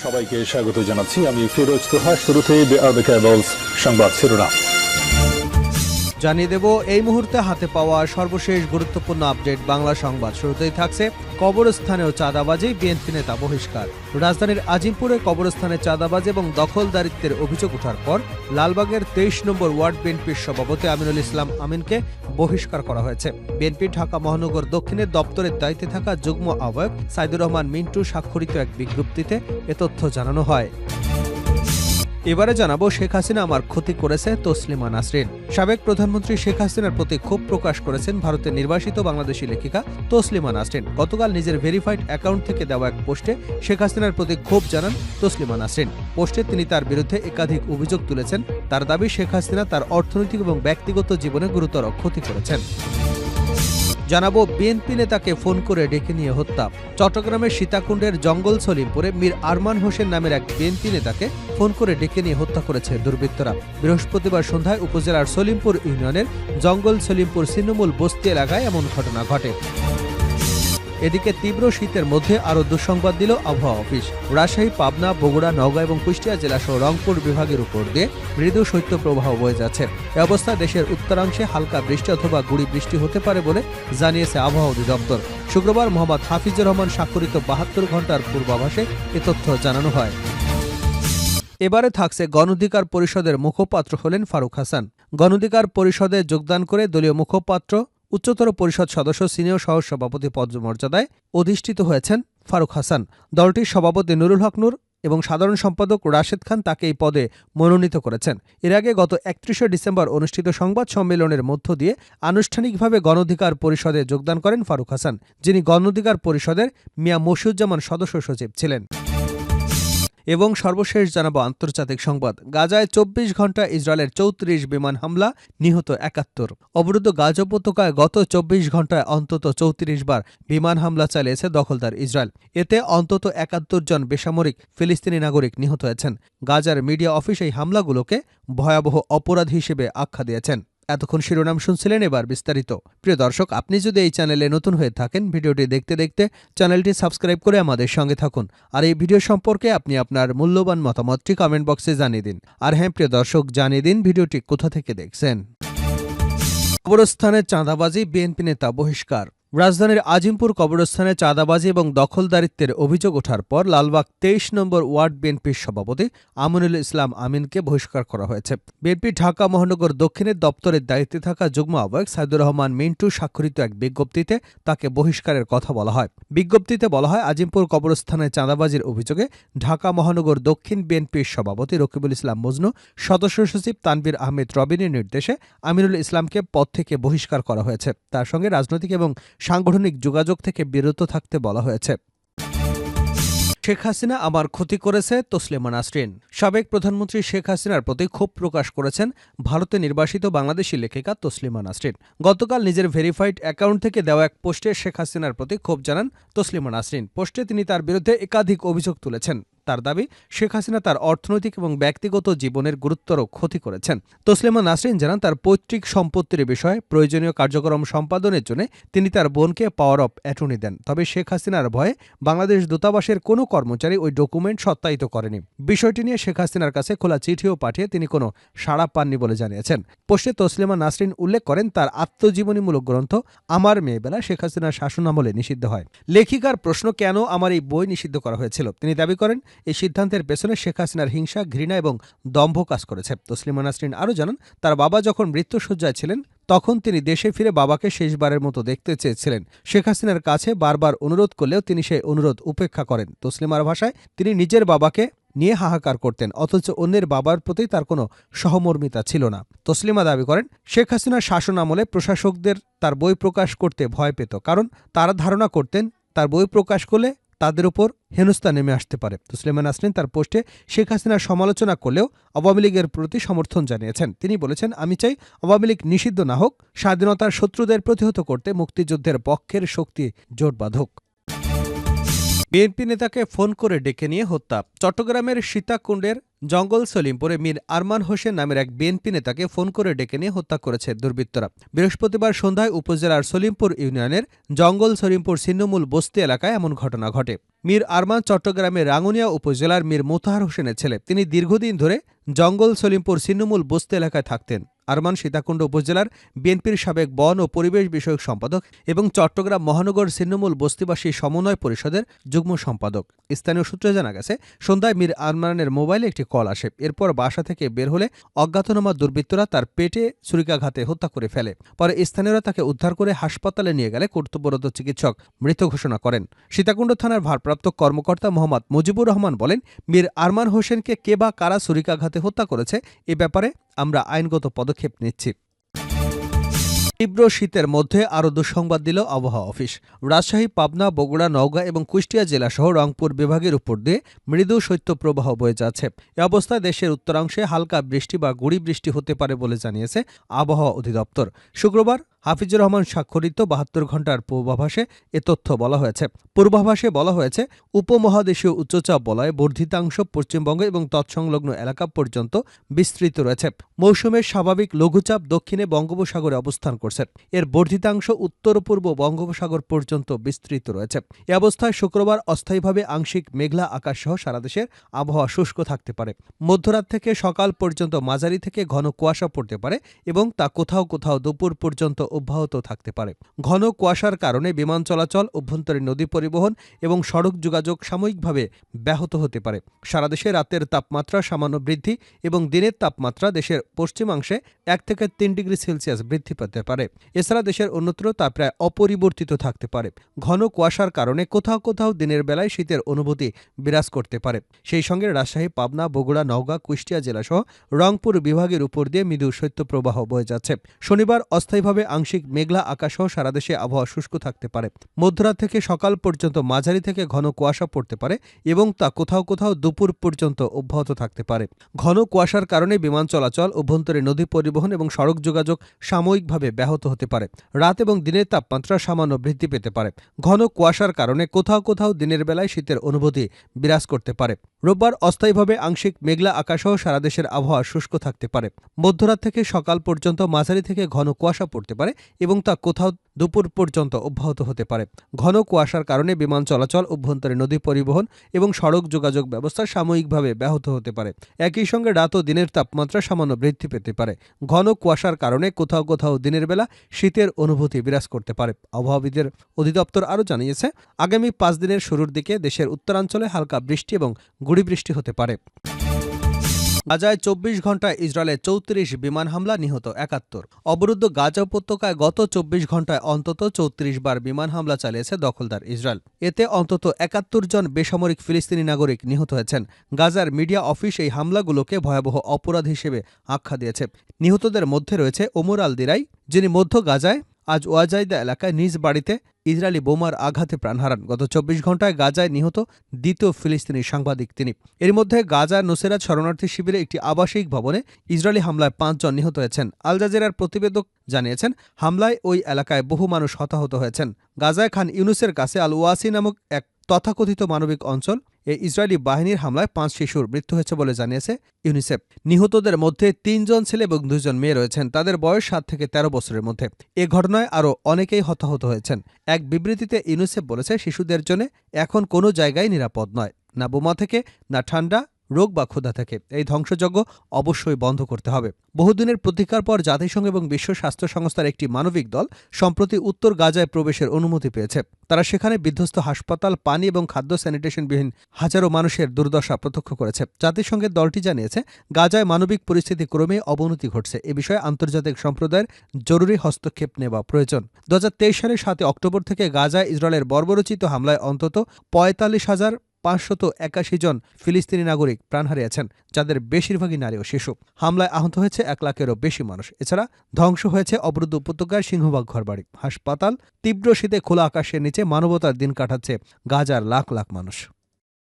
সবাইকে স্বাগত জানাচ্ছি। আমি ফিরোজ তোহা। শুরুতেই সংবাদ শিরোনাম জানিয়ে দেব এই মুহূর্তে হাতে পাওয়া সর্বশেষ গুরুত্বপূর্ণ আপডেট বাংলা সংবাদ। শুরুতেই থাকছে কবরস্থানেও চাঁদাবাজি, বিএনপি নেতা বহিষ্কার। রাজধানীর আজিমপুরে কবরস্থানে চাঁদাবাজি এবং দখলদারিত্বের অভিযোগ ওঠার পর লালবাগের ২৩ নম্বর ওয়ার্ড বিএনপির সভাপতি আমিনুল ইসলাম আমিনকে বহিষ্কার করা হয়েছে। বিএনপি ঢাকা মহানগর দক্ষিণের দপ্তরের দায়িত্বে থাকা যুগ্ম আহ্বায়ক সাইদুর রহমান মিন্টু স্বাক্ষরিত এক বিজ্ঞপ্তিতে এ তথ্য জানানো হয়। এবারে জানাবো শেখ হাসিনা আমার ক্ষতি করেছে তসলিমা নাসরিন। সাবেক প্রধানমন্ত্রী শেখ হাসিনার প্রতি ক্ষোভ প্রকাশ করেছেন ভারতের নির্বাসিত বাংলাদেশি লেখিকা তসলিমা নাসরিন। গতকাল নিজের ভেরিফাইড অ্যাকাউন্ট থেকে দেওয়া এক পোস্টে শেখ হাসিনার প্রতি ক্ষোভ জানান তসলিমা নাসরিন। পোস্টে তিনি তার বিরুদ্ধে একাধিক অভিযোগ তুলেছেন। তার দাবি শেখ হাসিনা তার অর্থনৈতিক এবং ব্যক্তিগত জীবনে গুরুতর ক্ষতি করেছেন। জানাবো বিএনপি নেতাকে ফোন করে ডেকে নিয়ে হত্যা। চট্টগ্রামের সীতাকুণ্ডের জঙ্গল সলিমপুরে মীর আরমান হোসেন নামের এক বিএনপি নেতাকে ফোন করে ডেকে নিয়ে হত্যা করেছে দুর্বৃত্তরা। বৃহস্পতিবার সন্ধ্যায় উপজেলার সলিমপুর ইউনিয়নের জঙ্গল সলিমপুর ছিন্নমূল বস্তি এলাকায় এমন ঘটনা ঘটে। এদিকে তীব্র শীতের মধ্যে আরও দুঃসংবাদ দিল আবহাওয়া অফিস। রাজশাহী, পাবনা, বগুড়া, নওগাঁ এবং কুষ্টিয়া জেলাসহ রংপুর বিভাগের উপর দিয়ে মৃদু শৈত্যপ্রবাহ বয়ে যাচ্ছে। এ অবস্থায় দেশের উত্তরাংশে হালকা বৃষ্টি অথবা গুঁড়ি বৃষ্টি হতে পারে বলে জানিয়েছে আবহাওয়া অধিদপ্তর। শুক্রবার মোহাম্মদ হাফিজুর রহমান স্বাক্ষরিত ৭২ ঘণ্টার পূর্বাভাসে এ তথ্য জানানো হয়। এবারে থাকছে গণঅধিকার পরিষদের মুখপাত্র হলেন ফারুক হাসান। গণঅধিকার পরিষদে যোগদান করে দলীয় মুখপাত্র, উচ্চতর পরিষদ সদস্য, সিনিয়র সহসভাপতি পদমর্যাদায় অধিষ্ঠিত হয়েছেন ফারুক হাসান। দলটির সভাপতি নুরুল হক নূর এবং সাধারণ সম্পাদক রাশেদ খান তাকে এই পদে মনোনীত করেছেন। এর আগে গত ৩১শে ডিসেম্বর অনুষ্ঠিত সংবাদ সম্মেলনের মধ্য দিয়ে আনুষ্ঠানিকভাবে গণঅধিকার পরিষদে যোগদান করেন ফারুক হাসান, যিনি গণঅধিকার পরিষদের মিয়া মশিউজ্জামান সদস্য সচিব ছিলেন। এবং সর্বশেষ জানাবো আন্তর্জাতিক সংবাদ। গাজায় ২৪ ঘণ্টা ইসরায়েলের ৩৪ বিমান হামলা, নিহত ৭১। অবরুদ্ধ গাজা উপত্যকায় গত ২৪ ঘণ্টায় অন্তত ৩৪ বার বিমান হামলা চালিয়েছে দখলদার ইসরায়েল। এতে অন্তত ৭১ জন বেসামরিক ফিলিস্তিনি নাগরিক নিহত হয়েছেন। গাজার মিডিয়া অফিস এই হামলাগুলোকে ভয়াবহ অপরাধ হিসেবে আখ্যা দিয়েছেন। এতক্ষণ শিরোনাম শুনছিলেন, এবার বিস্তারিত। প্রিয় দর্শক, আপনি যদি এই চ্যানেলে নতুন হয়ে থাকেন, ভিডিওটি দেখতে দেখতে চ্যানেলটি সাবস্ক্রাইব করে আমাদের সঙ্গে থাকুন। আর এই ভিডিও সম্পর্কে আপনি আপনার মূল্যবান মতামতটি কমেন্ট বক্সে জানিয়ে দিন। আর হ্যাঁ প্রিয় দর্শক, জানিয়ে দিন ভিডিওটি কোথা থেকে দেখছেন। কবরস্থানে চাঁদাবাজি, বিএনপি নেতা বহিষ্কার। রাজধানীর আজিমপুর কবরস্থানে চাঁদাবাজি এবং দখলদারিত্বের অভিযোগ ওঠার পর লালবাগ ২৩ নম্বর ওয়ার্ড বিএনপির সভাপতি আমিনুল ইসলাম আমিনকে বহিষ্কার করা হয়েছে। বিএনপি ঢাকা মহানগর দক্ষিণের দপ্তরের দায়িত্বে থাকা যুগ্ম আহ্বায়ক সাইদুর রহমান মিন্টু স্বাক্ষরিত এক বিজ্ঞপ্তিতে তাকে বহিষ্কারের কথা বলা হয়। বিজ্ঞপ্তিতে বলা হয়, আজিমপুর কবরস্থানে চাঁদাবাজির অভিযোগে ঢাকা মহানগর দক্ষিণ বিএনপির সভাপতি রকিবুল ইসলাম মজনু, সদস্য সচিব তানভীর আহমেদ রবিনের নির্দেশে আমিনুল ইসলামকে পদ থেকে বহিষ্কার করা হয়েছে। তার সঙ্গে রাজনৈতিক এবং সাংগঠনিক যোগাযোগ থেকে বিরত থাকতে বলা হয়েছে। শেখ হাসিনা আমার ক্ষতি করেছে তসলিমা নাসরিন। সাবেক প্রধানমন্ত্রী শেখ হাসিনার প্রতি ক্ষোভ প্রকাশ করেছেন ভারতে নির্বাসিত বাংলাদেশি লেখিকা তসলিমা নাসরিন। গতকাল নিজের ভেরিফাইড অ্যাকাউন্ট থেকে দেওয়া এক পোস্টে শেখ হাসিনার প্রতি ক্ষোভ জানান তসলিমা নাসরিন। পোস্টে তিনি তার বিরুদ্ধে একাধিক অভিযোগ তুলেছেন। তার দাবি, শেখ হাসিনা তার অর্থনৈতিক এবং ব্যক্তিগত জীবনের গুরুতর ক্ষতি করেছেন। তসলিমা নাসরিন জানান, তার পৈতৃক সম্পত্তির বিষয়ে প্রয়োজনীয় কার্যক্রম সম্পাদনের জন্য তিনি তার বোনকে পাওয়ার অব অ্যাটর্নি দেন। তবে শেখ হাসিনার ভয়ে বাংলাদেশ দূতাবাসের কোনো কর্মচারী ওই ডকুমেন্ট সত্যায়িত করেনি। বিষয়টি নিয়ে শেখ হাসিনার কাছে খোলা চিঠিও পাঠিয়ে তিনি কোনো সাড়া পাননি বলে জানিয়েছেন। পোস্টে তসলিমা নাসরিন উল্লেখ করেন, তার আত্মজীবনীমূলক গ্রন্থ আমার মেয়েবেলা শেখ হাসিনার শাসনামলে নিষিদ্ধ হয়। লেখিকার প্রশ্ন, কেন আমার এই বই নিষিদ্ধ করা হয়েছিল? তিনি দাবি করেন, এই সিদ্ধান্তের পেছনে শেখ হাসিনার হিংসা, ঘৃণা এবং দম্ভ কাজ করেছে। তসলিমা নাসরিন আরও জানান, তার বাবা যখন মৃত্যুশয্যায় ছিলেন তখন তিনি দেশে ফিরে বাবাকে শেষবারের মতো দেখতে চেয়েছিলেন। শেখ হাসিনার কাছে বারবার অনুরোধ করলেও তিনি সেই অনুরোধ উপেক্ষা করেন। তসলিমার ভাষায়, তিনি নিজের বাবাকে নিয়ে হাহাকার করতেন, অথচ অন্যের বাবার প্রতি তার কোনো সহমর্মিতা ছিল না। তসলিমা দাবি করেন, শেখ হাসিনার শাসন আমলে প্রশাসকদের তার বই প্রকাশ করতে ভয় পেত, কারণ তারা ধারণা করতেন তার বই প্রকাশ করলে তাদের উপর হেনস্থা নেমে আসতে পারে। তসলিমা নাসরিন তার পোস্টে শেখ হাসিনার সমালোচনা করলেও আওয়ামী লীগের প্রতি সমর্থন জানিয়েছেন। তিনি বলেছেন, আমি চাই আওয়ামী লীগ নিষিদ্ধ না হোক, স্বাধীনতার শত্রুদের প্রতিহত করতে মুক্তিযুদ্ধের পক্ষের শক্তি জোট বাঁধুক। বিএনপি নেতাকে ফোন করে ডেকে নিয়ে হত্যা। চট্টগ্রামের সীতাকুণ্ডের জঙ্গল সলিমপুরে মীর আরমান হোসেন নামের এক বিএনপি নেতাকে ফোন করে ডেকে নিয়ে হত্যা করেছে দুর্বৃত্তরা। বৃহস্পতিবার সন্ধ্যায় উপজেলার সলিমপুর ইউনিয়নের জঙ্গল সলিমপুর ছিন্নমূল বস্তি এলাকায় এমন ঘটনা ঘটে। মীর আরমান চট্টগ্রামের রাঙ্গুনিয়া উপজেলার মীর মোতাহার হোসেনের ছেলে। তিনি দীর্ঘদিন ধরে জঙ্গল সলিমপুর ছিন্নমূল বস্তি এলাকায় থাকতেন। আরমান সীতাকুণ্ড উপজেলার বিএনপির সাবেক বন ও পরিবেশ বিষয়ক সম্পাদক এবং চট্টগ্রাম মহানগর ছিন্নমূল বস্তিবাসী সমন্বয় পরিষদের যুগ্ম সম্পাদক। স্থানীয় সূত্রে জানা গেছে, সন্ধ্যায় মীর আরমানের মোবাইলে একটি কল আসে। এরপর বাসা থেকে বের হলে অজ্ঞাতনামা দুর্বৃত্তরা তার পেটে ছুরিকাঘাতে হত্যা করে ফেলে। পরে স্থানীয়রা তাকে উদ্ধার করে হাসপাতালে নিয়ে গেলে কর্তব্যরত চিকিৎসক মৃত ঘোষণা করেন। সীতাকুণ্ড থানার ভারপ্রাপ্ত কর্মকর্তা মোহাম্মদ মুজিবুর রহমান বলেন, মীর আরমান হোসেনকে কে বা কারা ছুরিকাঘাতে হত্যা করেছে এ ব্যাপারে আমরা আইনগত পদক্ষেপ নিচ্ছি। তীব্র শীতের মধ্যে আরও দুঃসংবাদ দিল আবহাওয়া অফিস। রাজশাহী, পাবনা, বগুড়া, নওগাঁ এবং কুষ্টিয়া জেলাসহ রংপুর বিভাগের উপর দিয়ে মৃদু শৈত্যপ্রবাহ বয়ে যাচ্ছে। এ অবস্থায় দেশের উত্তরাংশে হালকা বৃষ্টি বা গুঁড়ি বৃষ্টি হতে পারে বলে জানিয়েছে আবহাওয়া অধিদপ্তর। শুক্রবার হাফিজুর রহমান স্বাক্ষরিত ৭২ ঘণ্টার পূর্বাভাসে এ তথ্য বলা হয়েছে। পূর্বাভাসে বলা হয়েছে, উপমহাদেশীয় উচ্চচাপ বলয় বর্ধিতাংশ পশ্চিমবঙ্গ এবং তৎসংলগ্ন এলাকা পর্যন্ত বিস্তৃত রয়েছে। মৌসুমের স্বাভাবিক লঘুচাপ দক্ষিণে বঙ্গোপসাগরে অবস্থান করছে। এর বর্ধিতাংশ উত্তর পূর্ব বঙ্গোপসাগর পর্যন্ত বিস্তৃত রয়েছে। এ অবস্থায় শুক্রবার অস্থায়ীভাবে আংশিক মেঘলা আকাশসহ সারা দেশের আবহাওয়া শুষ্ক থাকতে পারে। মধ্যরাত থেকে সকাল পর্যন্ত মাঝারি থেকে ঘন কুয়াশা পড়তে পারে এবং তা কোথাও কোথাও দুপুর পর্যন্ত অব্যাহত থাকতে পারে। ঘন কুয়াশার কারণে বিমান চলাচল, অভ্যন্তরীণ নদী পরিবহন এবং সড়ক যোগাযোগ সাময়িকভাবে ব্যাহত হতে পারে। সারা দেশে রাতের তাপমাত্রা সামান্য বৃদ্ধি এবং দিনের তাপমাত্রা দেশের পশ্চিমাংশে ১ থেকে ৩ ডিগ্রি সেলসিয়াস বৃদ্ধি পেতে পারে। এছাড়া দেশের অন্যত্র তা প্রায় অপরিবর্তিত থাকতে পারে। ঘন কুয়াশার কারণে কোথাও কোথাও দিনের বেলায় শীতের অনুভূতি বিরাজ করতে পারে। সেই সঙ্গে রাজশাহী, পাবনা, বগুড়া, নওগাঁ, কুষ্টিয়া জেলাসহ রংপুর বিভাগের উপর দিয়ে মৃদু শৈত্যপ্রবাহ বয়ে যাচ্ছে। শনিবার অস্থায়ীভাবে আংশিক মেঘলা আকাশসহ সারা দেশে আবহাওয়া শুষ্ক থাকতে পারে। মধ্যরাত থেকে সকাল পর্যন্ত মাঝারি থেকে ঘন কুয়াশা পড়তে পারে এবং তা কোথাও কোথাও দুপুর পর্যন্ত অব্যাহত থাকতে পারে। ঘন কুয়াশার কারণে বিমান চলাচল, অভ্যন্তরীণ নদী পরিবহন এবং সড়ক যোগাযোগ সাময়িকভাবে ব্যাহত হতে পারে। রাত এবং দিনের তাপমাত্রা সামান্য বৃদ্ধি পেতে পারে। ঘন কুয়াশার কারণে কোথাও কোথাও দিনের বেলায় শীতের অনুভূতি বিরাজ করতে পারে। রোববার অস্থায়ীভাবে আংশিক মেঘলা আকাশসহ সারা দেশের আবহাওয়া শুষ্ক থাকতে পারে। মধ্যরাত থেকে সকাল পর্যন্ত মাঝারি থেকে ঘন কুয়াশা পড়তে পারে এবং তা কোথাও দুপুর পর্যন্ত অব্যাহত হতে পারে। ঘন কুয়াশার কারণে বিমান চলাচল, অভ্যন্তরীণ নদী পরিবহন এবং সড়ক যোগাযোগ ব্যবস্থা সাময়িকভাবে ব্যাহত হতে পারে। একই সঙ্গে রাত ও দিনের তাপমাত্রা সামান্য বৃদ্ধি পেতে পারে। ঘন কুয়াশার কারণে কোথাও কোথাও দিনের বেলা শীতের অনুভূতি বিরাজ করতে পারে। আবহাওয়াবিদের অধিদপ্তর আরও জানিয়েছে, আগামী ৫ দিনের শুরুর দিকে দেশের উত্তরাঞ্চলে হালকা বৃষ্টি এবং গুঁড়ি বৃষ্টি হতে পারে। গাজায় ২৪ ঘণ্টায় ইসরায়েলে ৩৪ বিমান হামলা, নিহত ৭১। অবরুদ্ধ গাজা উপত্যকায় গত ২৪ ঘণ্টায় অন্তত ৩৪ বার বিমান হামলা চালিয়েছে দখলদার ইসরায়েল। এতে অন্তত ৭১ জন বেসামরিক ফিলিস্তিনি নাগরিক নিহত হয়েছেন। গাজার মিডিয়া অফিস এই হামলাগুলোকে ভয়াবহ অপরাধ হিসেবে আখ্যা দিয়েছে। নিহতদের মধ্যে রয়েছে ওমর আল দিরাই, যিনি মধ্য গাজায় আজ ওয়াজাইদা এলাকায় নিজ বাড়িতে ইসরায়েলি বোমার আঘাতে প্রাণ হারান। গত ২৪ ঘণ্টায় গাজায় নিহত দ্বিতীয় ফিলিস্তিনি সাংবাদিক তিনি। এর মধ্যে গাজার নুসেরাত শরণার্থী শিবিরে একটি আবাসিক ভবনে ইসরায়েলি হামলায় ৫ জন নিহত হয়েছেন। আল জাজিরার প্রতিবেদক জানিয়েছেন, হামলায় ওই এলাকায় বহু মানুষ হতাহত হয়েছেন। গাজায় খান ইউনুসের কাছে আল ওয়াসি নামক এক তথাকথিত মানবিক অঞ্চল এই ইসরায়েলি বাহিনীর হামলায় ৫ শিশুর মৃত্যু হয়েছে বলে জানিয়েছে ইউনিসেফ। নিহতদের মধ্যে ৩ জন ছেলে এবং ২ জন মেয়ে রয়েছেন। তাদের বয়স ৭ থেকে ১৩ বছরের মধ্যে। এ ঘটনায় আরও অনেকেই হতাহত হয়েছেন। এক বিবৃতিতে ইউনিসেফ বলেছে, শিশুদের জন্য এখন কোনো জায়গায় নিরাপদ নয়, না বোমা থেকে, না ঠান্ডা, রোগ বা ক্ষুধা থেকে। এই ধ্বংসযজ্ঞ অবশ্যই বন্ধ করতে হবে। বহুদিনের প্রতীক্ষার পর জাতিসংঘ এবং বিশ্ব স্বাস্থ্য সংস্থার একটি মানবিক দল সম্প্রতি উত্তর গাজায় প্রবেশের অনুমতি পেয়েছে। তারা সেখানে বিধ্বস্ত হাসপাতাল, পানি এবং খাদ্য স্যানিটেশনবিহীন হাজারো মানুষের দুর্দশা প্রত্যক্ষ করেছে। জাতিসংঘের দলটি জানিয়েছে, গাজায় মানবিক পরিস্থিতি ক্রমে অবনতি ঘটছে। এ বিষয়ে আন্তর্জাতিক সম্প্রদায়ের জরুরি হস্তক্ষেপ নেওয়া প্রয়োজন। ২০২৩ সালের ৭ অক্টোবর থেকে গাজায় ইসরায়েলের বর্বরোচিত হামলায় অন্তত ৪৫,৫৮১ জন ফিলিস্তিনি নাগরিক প্রাণ হারিয়েছেন, যাদের বেশিরভাগই নারী ও শিশু। হামলায় আহত হয়েছে ১ লাখেরও বেশি মানুষ। এছাড়া ধ্বংস হয়েছে অবরুদ্ধ উপত্যকার সিংহভাগ ঘরবাড়ি, হাসপাতাল। তীব্র শীতে খোলা আকাশের নিচে মানবতার দিন কাটাচ্ছে গাজার লাখ লাখ মানুষ।